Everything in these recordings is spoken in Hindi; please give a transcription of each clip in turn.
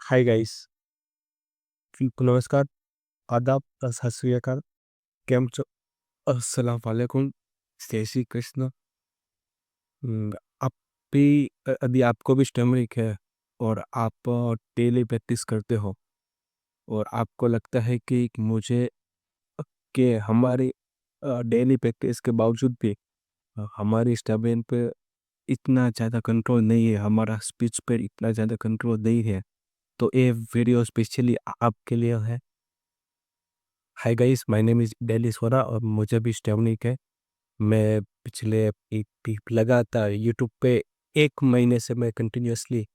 हाय गाइस, नमस्कार, आदाब, सत श्री अकाल, केम छो? अस्सलाम वालेकुम, जय श्री कृष्ण। उम, आप भी यदि आपको भी स्टमरिक है और आप डेली प्रैक्टिस करते हो और आपको लगता है कि मुझे कि हमारी डेली प्रैक्टिस के बावजूद भी हमारी स्टमरिन पे इतना ज़्यादा कंट्रोल नहीं है, हमारा स्पीच पे इतना ज़्यादा कंट्रोल नहीं है, तो ये वीडियो स्पेशली आपके लिए है। Hi guys, my name is Dallas Vora और मुझे भी स्टमरिक है। मैं पिछले एक लगातार यूट्यूब पे 1 महीने से मैं कंटिन्यूअसली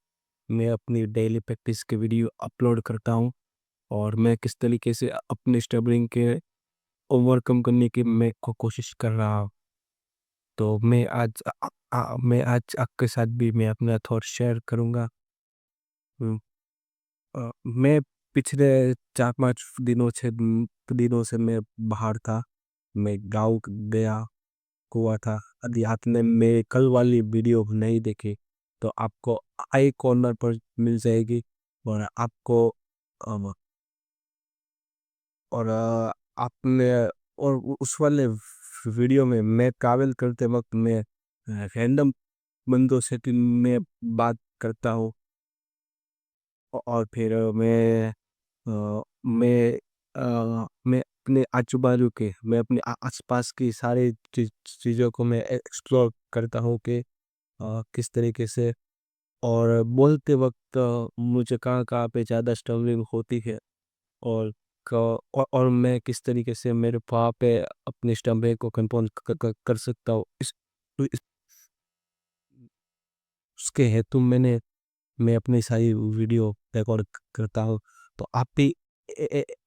मैं अपनी डेली प्रैक्टिस के वीडियो अपलोड करता हूँ और मैं किस तरीके से अपने स्टबरिंग के ओवरकम करने की मैं कोशिश कर रहा हूँ। तो मैं आज आपके साथ भी मैं अपना थॉट शेयर करूँगा। उम, मैं पिछले 4-5 दिनों से मैं बाहर था। मैं गाँव गया हुआ था। यदि आपने मेरे कल वाली वीडियो नहीं देखी तो आपको आई कॉर्नर पर मिल जाएगी और आपको अ, और आपने और उस वाले वीडियो में मैं ट्रैवल करते वक्त मैं रैंडम बंदों से भी मैं बात करता हूँ और फिर मैं अपने आजू-बाजू के मैं अपने आस-पास की सारी चीज़ों को मैं एक्सप्लोर करता हूँ कि किस तरीके से और बोलते वक़्त मुझे कहाँ-कहाँ पे ज़्यादा स्टम्बलिंग होती है और और मैं किस तरीके से मेरे वहाँ पे अपने स्टम्बलिंग को कंट्रोल कर सकता हूँ। इस उसके हेतु मैं अपनी सारी वीडियो रिकॉर्ड करता हूँ। तो आप भी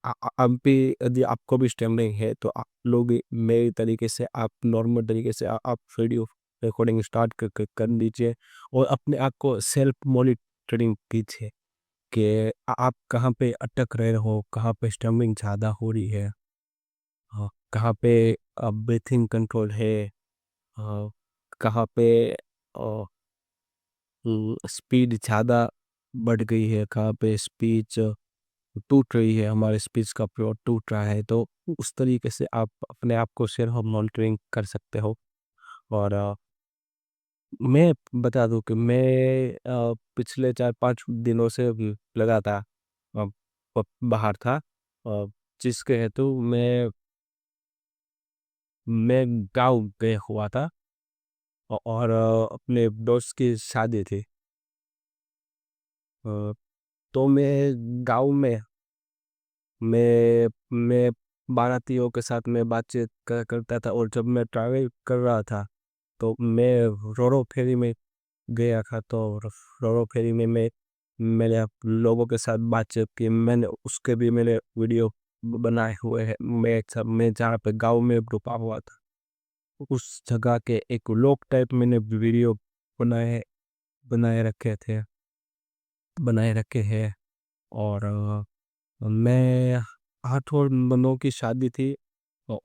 आप भी यदि आपको भी स्टम्बलिंग है तो आप लोग भी मेरे तरीके से आप नॉर्मल तरीके से आप वीडियो रिकॉर्डिंग स्टार्ट कर लीजिए और अपने आप को सेल्फ मॉनिटरिंग कीजिए कि आप कहाँ पे अटक रहे हो, कहाँ पे स्टम्बलिंग ज़्यादा हो रही है, कहाँ पे ब्रीथिंग कंट्रोल है, कहाँ पे स्पीड ज़्यादा बढ़ गई है, कहाँ पे स्पीच टूट रही है, हमारे स्पीच का फ्लो टूट रहा है, तो उस तरीके से आप अपने आप को सेल्फ मॉनिटरिंग कर सकते हो। और मैं बता दूँ कि मैं पिछले 4-5 दिनों से लगातार अ, बाहर था जिसके हेतु मैं गाँव गया हुआ था और अपने दोस्त की शादी थी। तो मैं गाँव में मैं बारातियों के साथ मैं बातचीत करता था और जब मैं ट्रैवल कर रहा था तो मैं रो-रो फेरी में गया था तो रो-रो फेरी में मैंने लोगों के साथ बातचीत की मैंने उसके भी मैंने वीडियो बनाए हुए हैं मैं जहाँ पे गाँव में रुका हुआ था उस जगह के एक व्लॉग टाइप मैंने वीडियो बनाए बनाए रखे थे बनाए रखे हैं और मैं 8 और 9 की शादी थी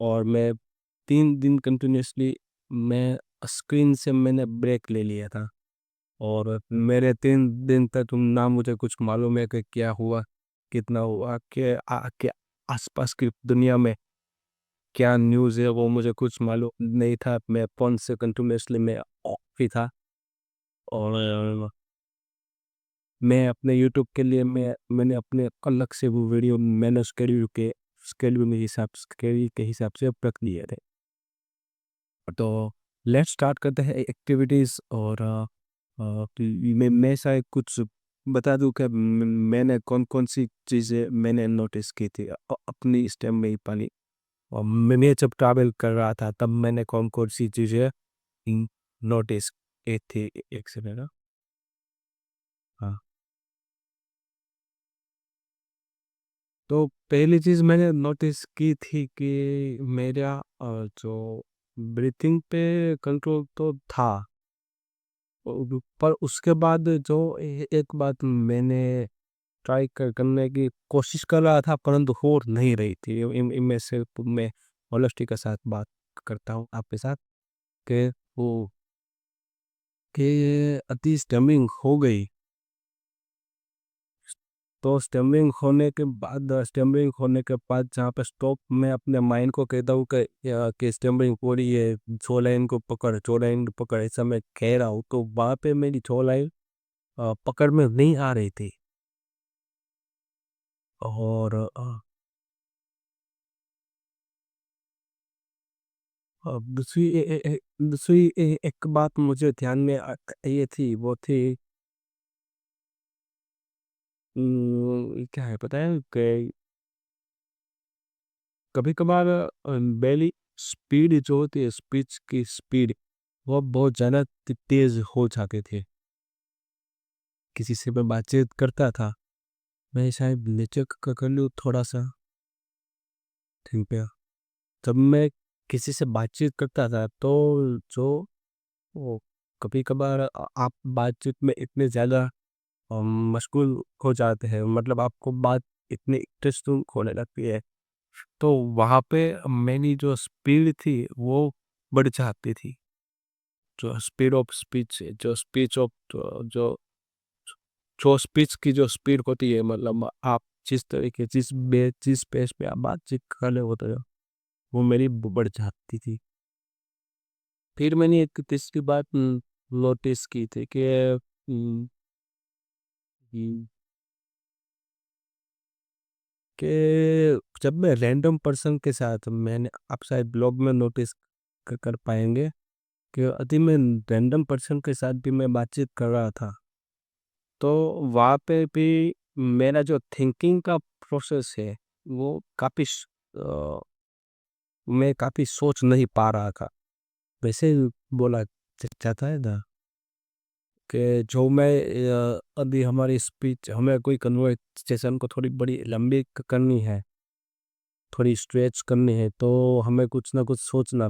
और मैं 3 दिन कंटिन्यूअसली मैं स्क्रीन से मैंने ब्रेक ले लिया था और मेरे 3 दिन तक ना मुझे कुछ मालूम है कि क्या हुआ, कितना हुआ, के आस-पास की दुनिया में क्या न्यूज़ है वो मुझे कुछ मालूम नहीं था। मैं फ़ोन से कंटिन्यूअसली मैं ऑफ ही था और मैं अपने यूट्यूब के लिए मैंने अपने अलग से वो वीडियो मैंने स्केड्यूल के हिसाब से रख लिए थे। तो लेट्स स्टार्ट करते हैं एक्टिविटीज़ और मैं शायद कुछ बता दूँ कि मैंने कौन-कौन सी चीज़ें मैंने नोटिस की थी अपनी स्टेप में ही पाली और मैं जब ट्रैवल कर रहा था तब मैंने कौन-कौन सी चीज़ें नोटिस की थी। एक सेकंड ना। हाँ। तो पहली चीज़ मैंने नोटिस की थी कि मेरा जो ब्रीथिंग पे कंट्रोल तो था पर उसके बाद जो एक बात मैंने ट्राई करने की कोशिश कर रहा था परंतु हो नहीं रही थी इनमें से मैं ऑनेस्टी के साथ बात करता हूँ आपके साथ कि वो कि अति स्टमिंग हो गई तो स्टम्बलिंग होने के बाद जहाँ पे स्टॉप, मैं अपने माइंड को कहता हूँ कि स्टम्बलिंग हो रही है, जो लाइन को पकड़, जो लाइन को पकड़, ऐसा मैं कह रहा हूँ, तो वहाँ पे मेरी जो लाइन पकड़ में नहीं आ रही थी। और दूसरी एक बात मुझे ध्यान में ये थी, वो थी क्या है पता है कि कभी कभार मेरी स्पीड जो होती है, स्पीच की स्पीड, वो बहुत ज़्यादा तेज हो जाते थे। किसी से मैं बातचीत करता था, मैं शायद नीचे कर लूँ थोड़ा सा, ठीक है। जब मैं किसी से बातचीत करता था तो जो वो कभी कभार आप बातचीत में इतने ज़्यादा मशगूल हो जाते हैं, मतलब आपको बात इतनी इंटरेस्टिंग होने लगती है, तो वहाँ पे मेरी जो स्पीड थी वो बढ़ जाती थी। जो स्पीड ऑफ स्पीच, जो स्पीच ऑफ जो जो स्पीच की जो स्पीड होती है, मतलब आप जिस तरीके जिस पेस पे आप बातचीत कर रहे होते हो, वो मेरी बढ़ जाती थी। फिर मैंने एक तीसरी बात नोटिस की थी कि हम्म, हम्म, जब मैं रैंडम पर्सन के साथ, मैंने आप शायद ब्लॉग में नोटिस कर पाएंगे कि यदि मैं रैंडम पर्सन के साथ भी मैं बातचीत कर रहा था, तो वहाँ पे भी मेरा जो थिंकिंग का प्रोसेस है वो काफ़ी मैं काफ़ी सोच नहीं पा रहा था। वैसे बोला जाता है ना कि जो मैं अभी हमारी स्पीच, हमें कोई कन्वर्सेशन को थोड़ी बड़ी लंबी करनी है, थोड़ी स्ट्रेच करनी है, तो हमें कुछ ना कुछ सोचना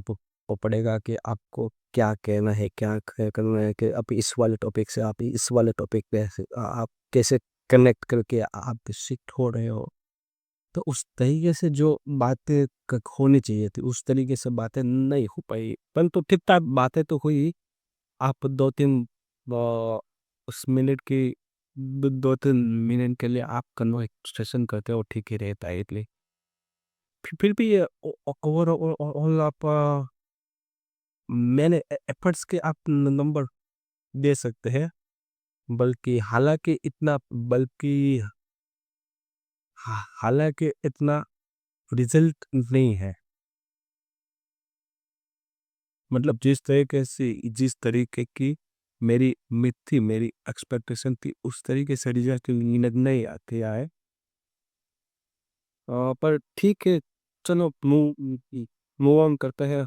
पड़ेगा कि आपको क्या कहना है, क्या करना है, कि आप इस वाले टॉपिक से आप इस वाले टॉपिक पे आप कैसे कनेक्ट करके आप शिफ्ट हो रहे हो। तो उस तरीके से जो बातें होनी चाहिए थी, उस तरीके से बातें नहीं हो पाई, परंतु ठीक ठाक बातें तो हुई। आप दो तीन उस मिनट की 2-3 मिनट के लिए आप कन्वर्सेशन करते हो, ठीक ही रहता है, इसलिए फिर भी ये ओवरऑल आप मैंने एफर्ट्स के आप नंबर दे सकते हैं, बल्कि हालांकि इतना रिजल्ट नहीं है। मतलब जिस तरीके की मेरी उम्मीद थी, मेरी एक्सपेक्टेशन थी, उस तरीके से रिजल्ट नहीं आते आए। पर ठीक है, चलो मूव ऑन करते हैं।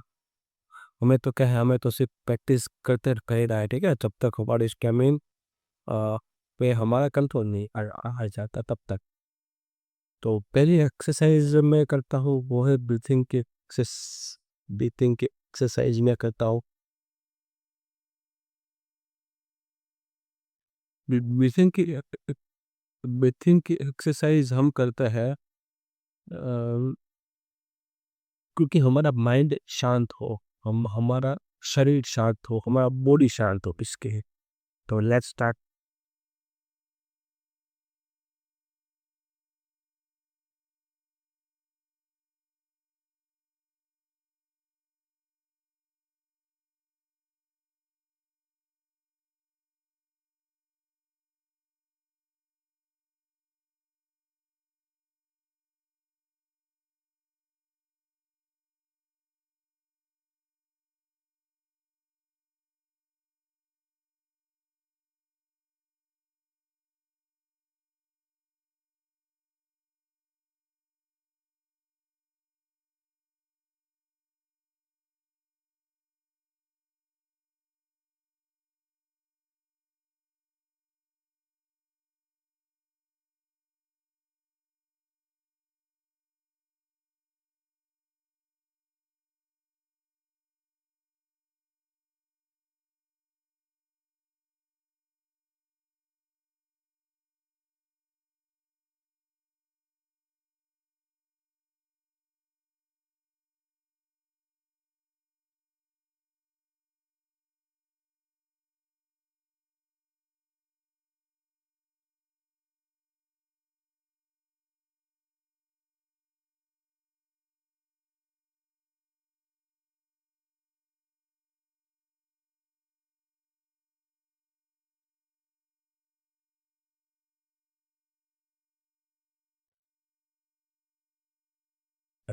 हमें तो क्या है, हमें तो सिर्फ प्रैक्टिस करते रह रहा है, ठीक है, जब तक हमारे स्टैमिना पे हमारा कंट्रोल नहीं आ जाता तब तक। तो पहली एक्सरसाइज मैं करता हूँ वो है ब्रीथिंग की एक्सरसाइज मैं करता हूँ। ब्रीथिंग की ब्रीथिंग की एक्सरसाइज हम करते हैं क्योंकि हमारा माइंड शांत हो, हम हमारा शरीर शांत हो, हमारा बॉडी शांत हो, इसके। तो लेट्स स्टार्ट।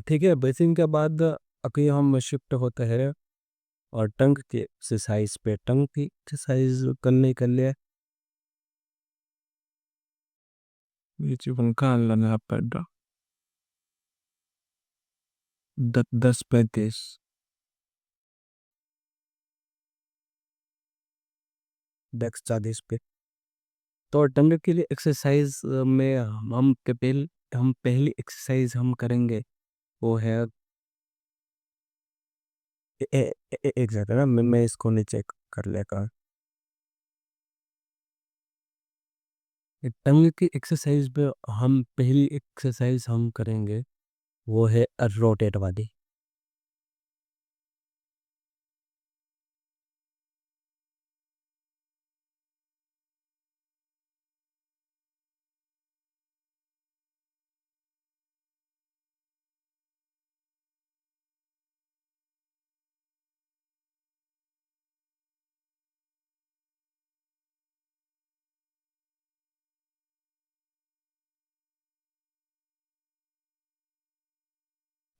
ठीक है, ब्रीथिंग के बाद अभी हम शिफ्ट होते हैं और टंग की एक्सरसाइज पे। टंग की एक्सरसाइज करने के लिए ये जीवन का लाना पड़ता 10-35 डेक्स 40 पे। तो टंग के लिए एक्सरसाइज में हम पहली एक्सरसाइज हम करेंगे वो है एक जाता है ना, मैं इसको नीचे कर लेगा। टंग की एक्सरसाइज पे हम पहली एक्सरसाइज हम करेंगे वो है रोटेट वाली।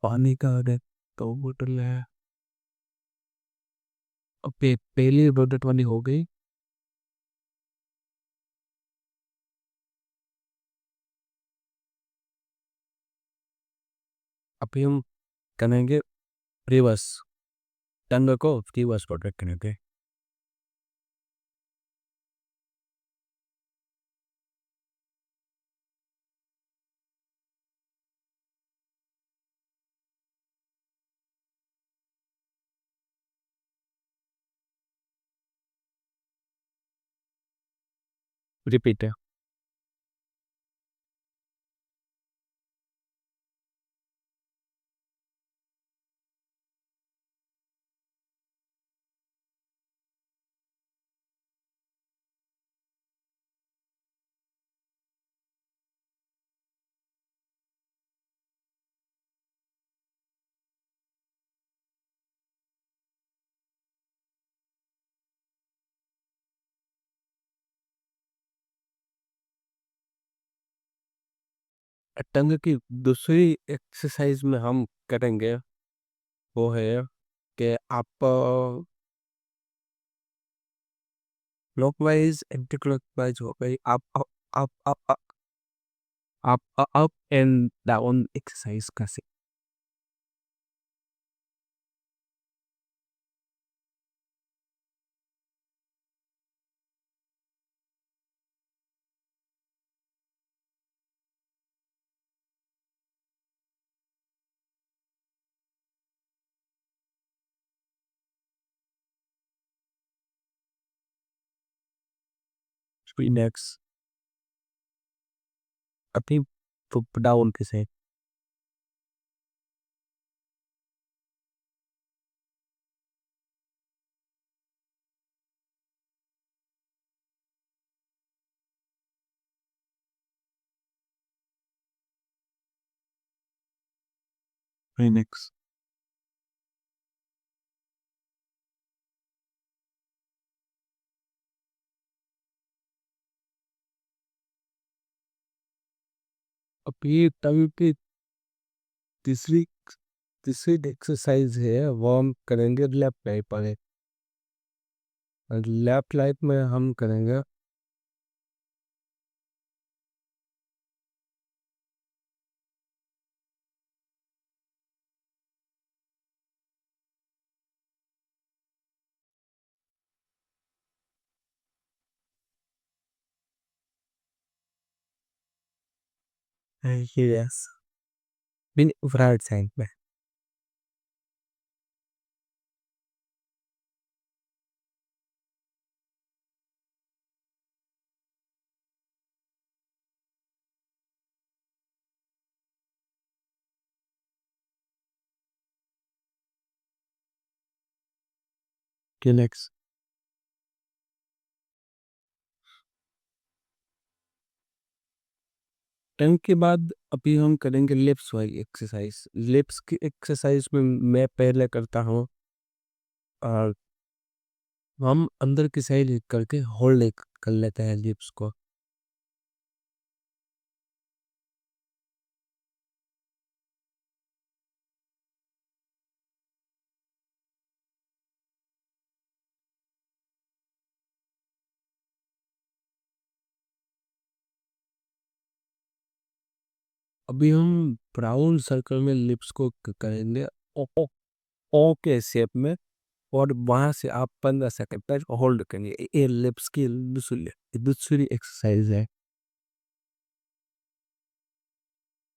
पानी का है तो बोतल है। अब पहली रोटेट वाली हो गई। अभी हम करेंगे रिवर्स, टंग को रिवर्स रोटेट करेंगे। रिपीट है। टंग की दूसरी एक्सरसाइज में हम करेंगे वो है कि आप क्लॉकवाइज एंटी क्लॉकवाइज हो गई। आप अप एंड डाउन एक्सरसाइज कर सकते। नेक्स्ट अभी डाउन के से नेक्स्ट। अभी टंग की तीसरी तीसरी एक्सरसाइज है वो हम करेंगे लेफ्ट लाइट पर। लेफ्ट लाइट में हम करेंगे यस बिन राइट साइड में। नेक्स्ट टंग के बाद अभी हम करेंगे लिप्स वाली एक्सरसाइज। लिप्स की एक्सरसाइज में मैं पहले करता हूँ और हम अंदर की साइड करके होल्ड कर लेते हैं लिप्स को। अभी हम ब्राउन सर्कल में लिप्स को करेंगे ओ, ओ, ओ के शेप में, और वहां से आप 15 सेकंड तक होल्ड करेंगे। ये लिप्स की दूसरी दूसरी एक्सरसाइज है।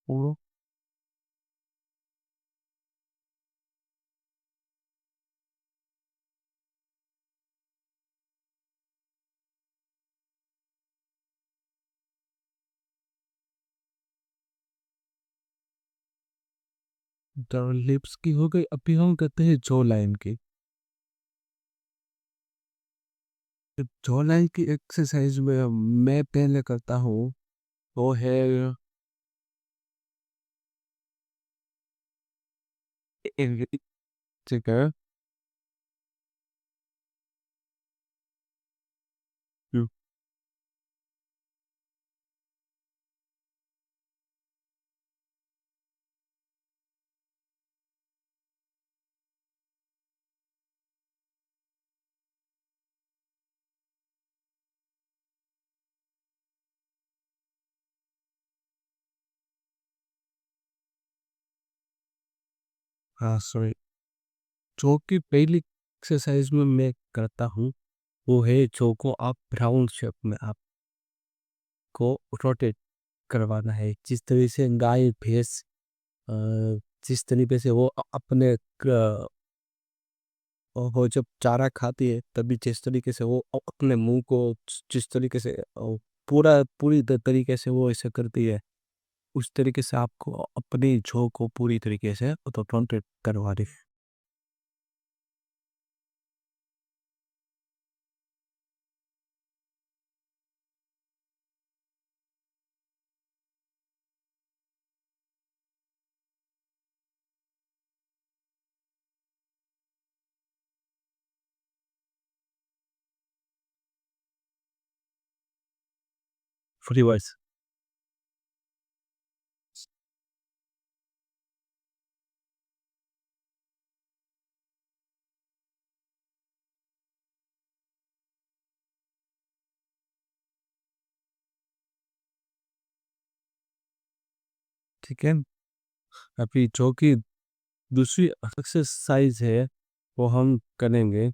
वो लिप्स की हो गई। अभी हम करते हैं जॉ लाइन की। जॉ लाइन की एक्सरसाइज में मैं पहले करता हूँ, वो है ठीक है। हाँ सॉरी। जो कि पहली एक्सरसाइज में मैं करता हूँ, वो है जो को आप राउंड शेप में आपको रोटेट करवाना है। जिस तरीके से गाय भैंस अ, जिस तरीके से वो अपने वो जब चारा खाती है, तभी जिस तरीके से वो अपने मुंह को जिस तरीके से पूरी तरीके से वो ऐसे करती है, उस तरीके से आपको अपनी जो को पूरी तरीके से तो रोटेट करवा दी। रिवर्स। ठीक है। अभी जो कि दूसरी एक्सरसाइज है, वो हम करेंगे।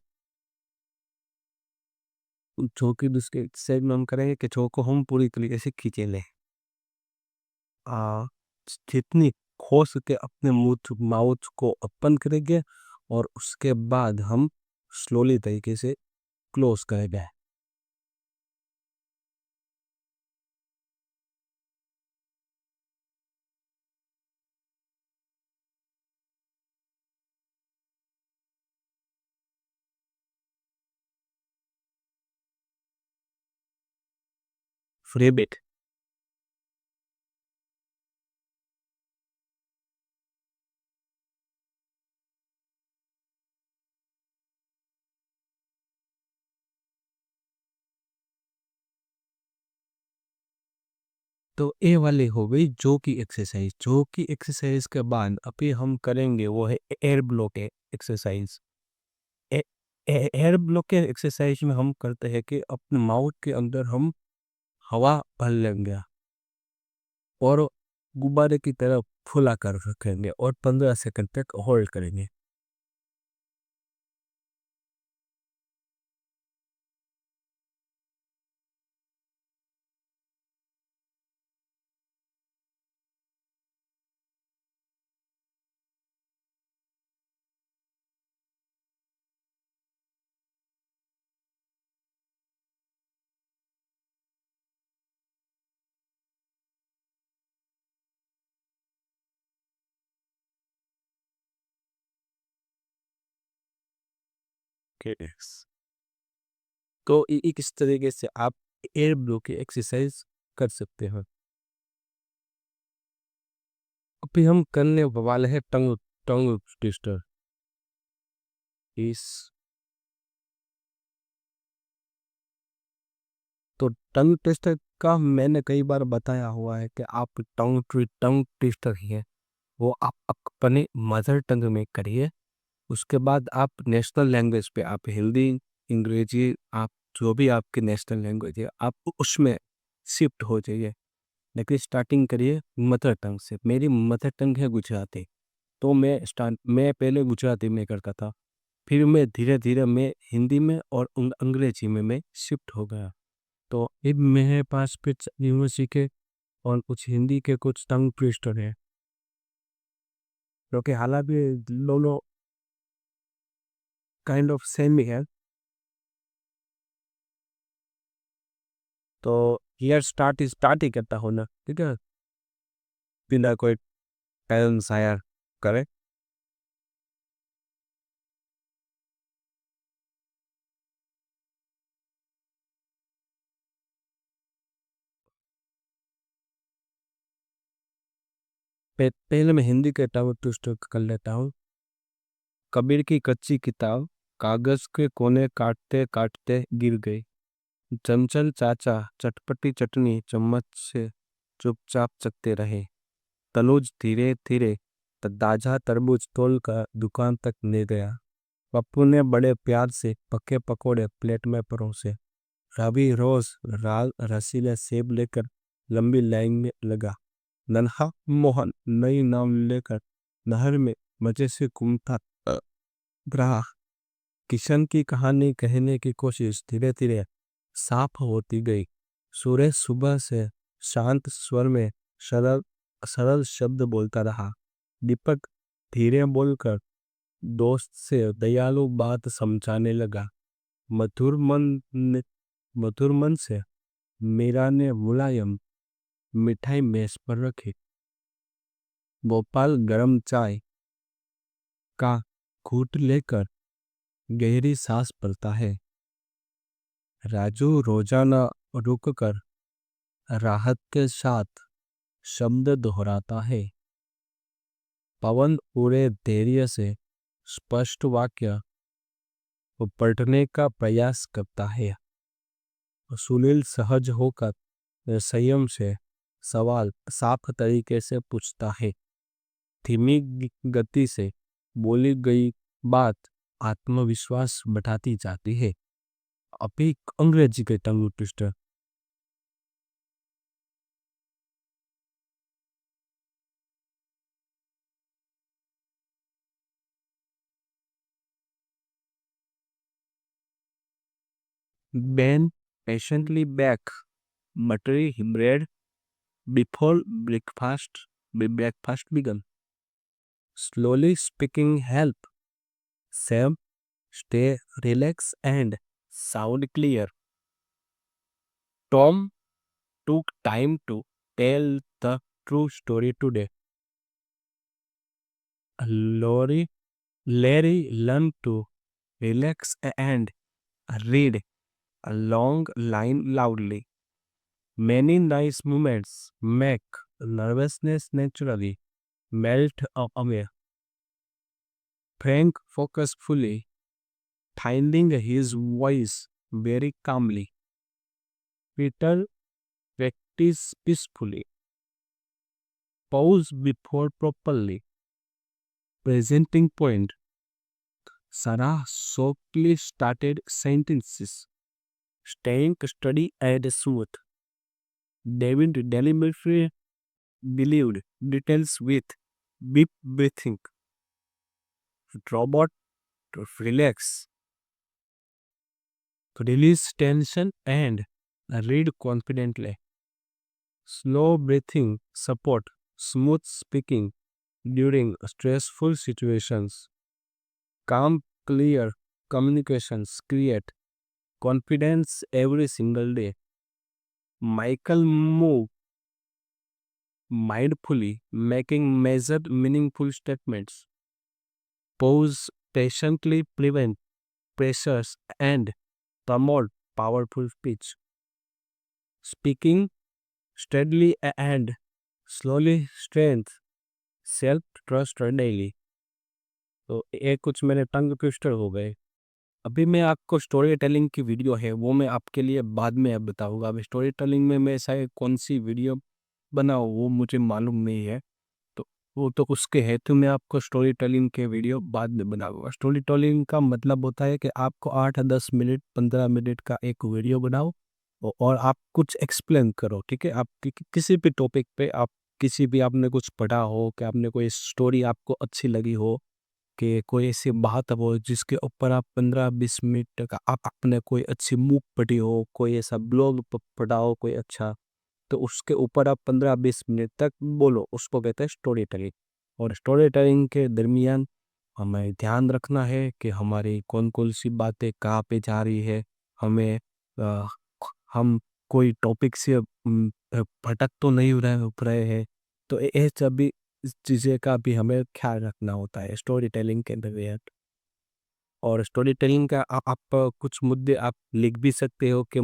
जो कि दूसरी एक्सरसाइज में हम करेंगे कि जो को हम पूरी तरीके से खींचे लें। आ, जितनी हो सके अपने मुंह माउथ को ओपन करेंगे, और उसके बाद हम स्लोली तरीके से क्लोज करेंगे। Free bit. तो ये वाली हो गई जो की एक्सरसाइज। जो की एक्सरसाइज के बाद अभी हम करेंगे वो है air block exercise. Air block के एक्सरसाइज में हम करते हैं कि अपने माउथ के अंदर हम हवा भर लेंगे, और गुब्बारे की तरह फुला कर रखेंगे, और 15 सेकंड तक होल्ड करेंगे। Okay. तो इस तरीके से आप एयर ब्लो की एक्सरसाइज कर सकते हैं। अभी हम करने वाले हैं टंग टंग ट्विस्टर। इस तो टंग ट्विस्टर का मैंने कई बार बताया हुआ है कि आप टंग ट्विस्टर ही है, वो आप अपने मदर टंग में करिए। उसके बाद आप नेशनल लैंग्वेज पे, आप हिंदी, अंग्रेजी, आप जो भी आपकी नेशनल लैंग्वेज है, आप उसमें शिफ्ट हो जाइए। लेकिन स्टार्टिंग करिए मदर टंग से। मेरी मदर टंग है गुजराती, तो मैं पहले गुजराती में करता था, फिर मैं धीरे धीरे मैं हिंदी में और अंग्रेजी में मैं शिफ्ट हो गया। तो अब मेरे पास कुछ यूनिवर्सिटी के और कुछ हिंदी के कुछ टंग ट्विस्टर है, क्योंकि हालांकि दोनों काइंड ऑफ सेम ही है। तो हियर स्टार्ट ही करता हूँ ना, ठीक है, बिना कोई टाइम शायर करे। पहले मैं हिंदी के टंग ट्विस्टर कर लेता हूँ। कबीर की कच्ची किताब कागज के कोने काटते काटते गिर गई। चंचल चाचा चटपटी चटनी चम्मच से चुपचाप चखते रहे। तनुज धीरे धीरे ताजा तरबूज तोल कर दुकान तक ले गया। पप्पू ने बड़े प्यार से पके पकोड़े प्लेट में परोसे। रवि रोज लाल रसीले सेब लेकर लंबी लाइन में लगा। नन्हा मोहन नई नाव लेकर नहर में मजे से घूमता रहा। किशन की कहानी कहने की कोशिश धीरे धीरे साफ होती गई। सूरज सुबह से शांत स्वर में सरल सरल शब्द बोलता रहा। दीपक धीरे बोलकर दोस्त से दयालु बात समझाने लगा। मधुर मन मधुर मन से मीरा ने मुलायम मिठाई मेज पर रखी। गोपाल गरम चाय का घूंट लेकर गहरी सांस भरता है। राजू रोजाना रुककर राहत के साथ शब्द दोहराता है। पवन पूरे धैर्य से स्पष्ट वाक्य पढ़ने का प्रयास करता है। सुनील सहज होकर संयम से सवाल साफ तरीके से पूछता है। धीमी गति से बोली गई बात आत्मविश्वास बढ़ाती जाती है। अभी अंग्रेजी के tongue twister. Ben patiently back, muttering he bread before breakfast began. Slowly speaking help. Sam, stay relaxed and sound clear. Tom took time to tell the true story today. Larry, Larry learned to relax and read a long line loudly. Many nice moments make nervousness naturally melt away. Frank focused fully, finding his voice very calmly. Peter practiced peacefully, pause before properly presenting point. Sarah softly started sentences, staying steady and smooth. David deliberately believed details with deep breathing. Robot to relax, to release tension and read confidently. Slow breathing support smooth speaking during stressful situations. Calm, clear communications create confidence every single day. Michael moved mindfully, making measured, meaningful statements. Pause patiently prevent pressures and promote powerful speech. Speaking steadily and slowly strength self trust daily. तो ये कुछ मेरे टंग ट्विस्टर हो गए। अभी मैं आपको स्टोरी टेलिंग की वीडियो है वो मैं आपके लिए बाद में अब बताऊंगा। अभी स्टोरी टेलिंग में मैं शायद कौन सी वीडियो बनाऊँ वो मुझे मालूम नहीं है, तो वो तो उसके हेतु मैं आपको स्टोरी टेलिंग के वीडियो बाद में बनाऊंगा। स्टोरी टेलिंग का मतलब होता है कि आपको 8 10 मिनट 15 मिनट का एक वीडियो बनाओ और आप कुछ एक्सप्लेन करो, ठीक है? आप किसी भी टॉपिक पे आप किसी भी आपने कुछ पढ़ा हो कि आपने कोई स्टोरी आपको अच्छी लगी हो कि कोई ऐसी बात हो जिसके ऊपर आप 15-20 मिनट तक आप आपने कोई अच्छी बुक पढ़ी हो, कोई ऐसा ब्लॉग पढ़ा हो कोई अच्छा, तो उसके ऊपर आप 15-20 मिनट तक बोलो, उसको कहते हैं स्टोरी टेलिंग। और स्टोरी टेलिंग के दरमियान हमें ध्यान रखना है कि हमारी कौन कौन सी बातें कहाँ पे जा रही है। हमें अ, हम कोई टॉपिक से भटक तो नहीं रहे हैं। तो ये सभी चीज़ें का भी हमें ख्याल रखना होता है स्टोरी टेलिंग के दरमियान। और स्टोरी टेलिंग का आप कुछ मुद्दे आप लिख भी सकते हो कि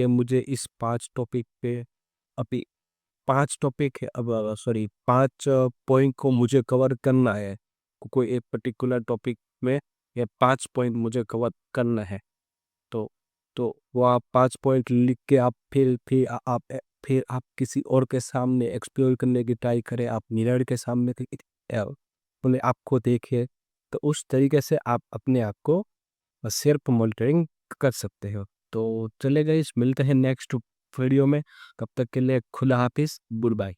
मुझे इस 5 टॉपिक पे अभी 5 टॉपिक है, अब सॉरी 5 पॉइंट को मुझे कवर करना है। कोई एक पर्टिकुलर टॉपिक में ये 5 पॉइंट मुझे कवर करना है। तो तो वो आप 5 पॉइंट लिख के आप फिर आप किसी और के सामने एक्सप्लोर करने की ट्राई करें, आप मिरर के सामने अपने आप को देखिए। तो उस तरीके से आप अपने आप को सेल्फ मॉनिटरिंग कर सकते हो। तो चलिए गाइस, मिलते हैं नेक्स्ट वीडियो में। तब तक के लिए खुदा हाफिज़, गुड बाय।